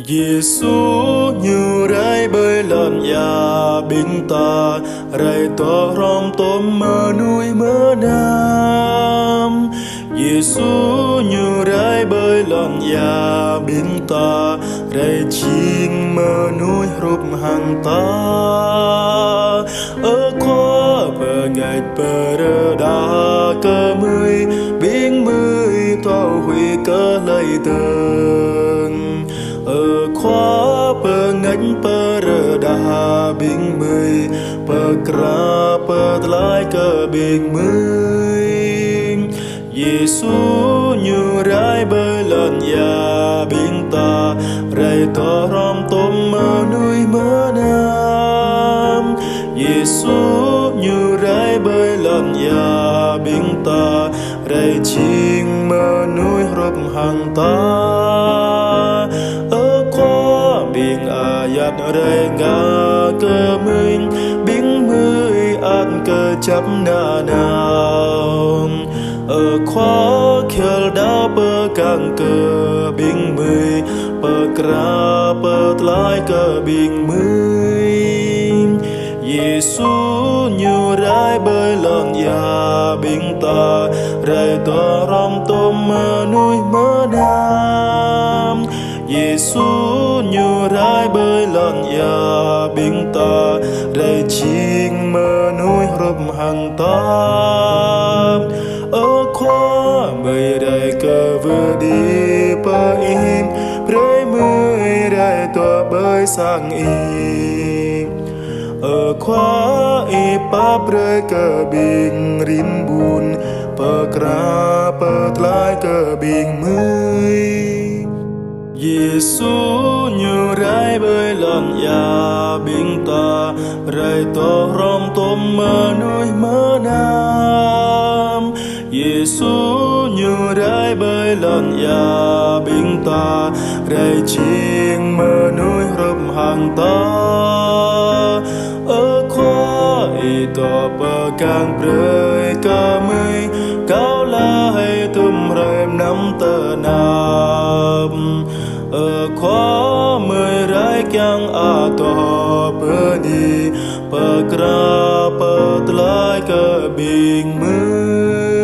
Giêsu như rái bơi lần ya bình ta rải to rom tôm mơ nuôi mơ nam. Giêsu như rái bơi lần ya bình ta rải chinh mơ nuôi rụp hàng ta. Ở khoa bờ ngày bờ đa cơ mươi biến mươi thao huy cơ lấy tường. Ở khoa bờ ngánh bờ đa biến mươi bờ kra bờ lại cơ biến mươi. Giêsu như rái bơi lần ya biến ta rải to rom tôm mơ nuôi mơ nam. Giêsu như rái bơi lần ya biến ta rải chinh mơ nuôi rộp hàng ta. Ở qua biển ayat rải ngã cơ mình biến mươi ăn cơ chấp na nào. Ở khoa khel đá bờ càng cơ bình mươi bờ kra bờ lại cơ bình mươi. Giêsu như rái bơi lần ya bình ta rải to rom tôm mơ nuôi mơ nam. Giêsu như rái bơi lần ya bình ta rải chinh mơ nuôi rộp hàng ta. Ở khoa mây đại cơ vừa đi bờ im rơi mây đại tòa bơi sang im. Ở khoa y pa rơi cơ bình rin bùn bờ kra bờ lại cơ bình mây. Giêsu như rái bơi lần ya bình ta rải to rom tôm mơ nuôi mơ nam. Giêsu như rái bơi lần ya bình ta rải chinh mơ nuôi rộp hàng ta. Ở khoa y to bờ càng rơi cơ mây cao la hay tùm rèm nắm tờ nam. Ở khoa mây rái kyang a to bờ đi bờ kra bờ lại cơ bình mây.